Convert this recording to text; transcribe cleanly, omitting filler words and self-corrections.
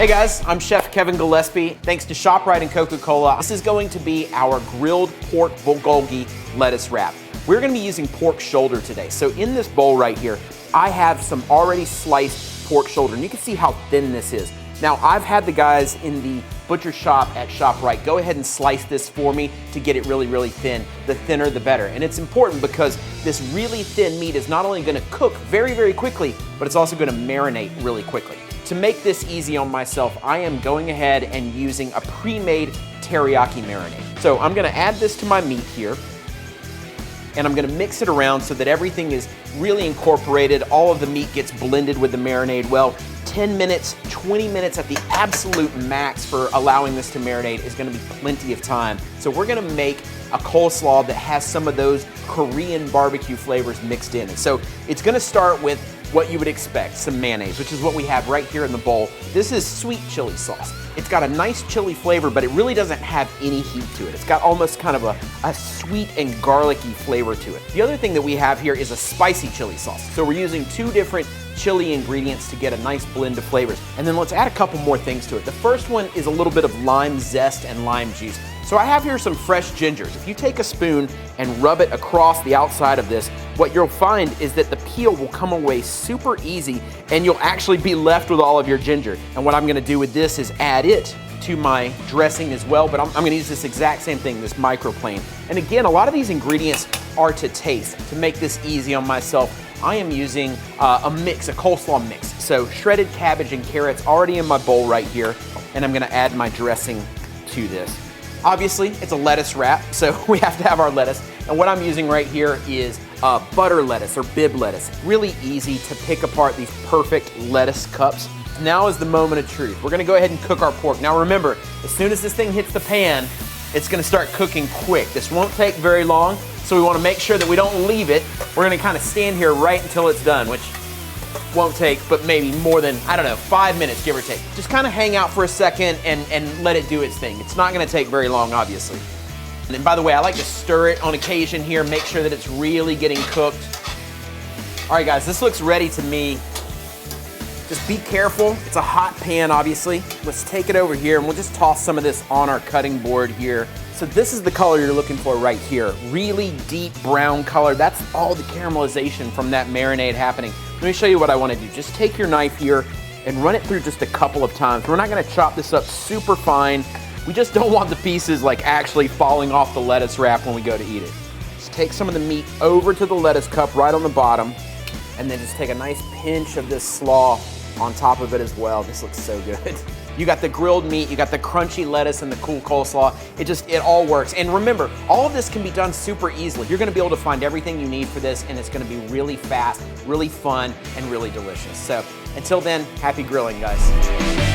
Hey guys, I'm Chef Kevin Gillespie. Thanks to ShopRite and Coca-Cola. This is going to be our grilled pork bulgogi lettuce wrap. We're gonna be using pork shoulder today. So in this bowl right here, I have some already sliced pork shoulder, and you can see how thin this is. Now, I've had the guys in the butcher shop at ShopRite go ahead and slice this for me to get it really, really thin. The thinner, the better. And it's important because this really thin meat is not only gonna cook very, very quickly, but it's also gonna marinate really quickly. To make this easy on myself, I am going ahead and using a pre-made teriyaki marinade. So I'm gonna add this to my meat here, and I'm gonna mix it around so that everything is really incorporated. All of the meat gets blended with the marinade well. 10 minutes, 20 minutes at the absolute max for allowing this to marinate is gonna be plenty of time. So we're gonna make a coleslaw that has some of those Korean barbecue flavors mixed in. And so it's gonna start with what you would expect, some mayonnaise, which is what we have right here in the bowl. This is sweet chili sauce. It's got a nice chili flavor, but it really doesn't have any heat to it. It's got almost kind of a sweet and garlicky flavor to it. The other thing that we have here is a spicy chili sauce. So we're using two different chili ingredients to get a nice blend of flavors. And then let's add a couple more things to it. The first one is a little bit of lime zest and lime juice. So I have here some fresh gingers. If you take a spoon and rub it across the outside of this, what you'll find is that the peel will come away super easy, and you'll actually be left with all of your ginger. And what I'm gonna do with this is add it to my dressing as well, but I'm gonna use this exact same thing, this microplane. And again, a lot of these ingredients are to taste. To make this easy on myself, I am using a mix, a coleslaw mix. So shredded cabbage and carrots already in my bowl right here, and I'm gonna add my dressing to this. Obviously, it's a lettuce wrap, so we have to have our lettuce. And what I'm using right here is butter lettuce or bib lettuce. Really easy to pick apart these perfect lettuce cups. Now is the moment of truth. We're gonna go ahead and cook our pork. Now remember, as soon as this thing hits the pan, it's gonna start cooking quick. This won't take very long, so we wanna make sure that we don't leave it. We're gonna kind of stand here right until it's done, which won't take but maybe more than, I don't know, 5 minutes, give or take. Just kind of hang out for a second and let it do its thing. It's not gonna take very long, obviously. And by the way, I like to stir it on occasion here, make sure that it's really getting cooked. All right, guys, this looks ready to me. Just be careful. It's a hot pan, obviously. Let's take it over here, and we'll just toss some of this on our cutting board here. So this is the color you're looking for right here. Really deep brown color. That's all the caramelization from that marinade happening. Let me show you what I want to do. Just take your knife here and run it through just a couple of times. We're not going to chop this up super fine. We just don't want the pieces like actually falling off the lettuce wrap when we go to eat it. Just take some of the meat over to the lettuce cup right on the bottom, and then just take a nice pinch of this slaw on top of it as well. This looks so good. You got the grilled meat, you got the crunchy lettuce and the cool coleslaw. It all works. And remember, all of this can be done super easily. You're gonna be able to find everything you need for this, and it's gonna be really fast, really fun, and really delicious. So until then, happy grilling, guys.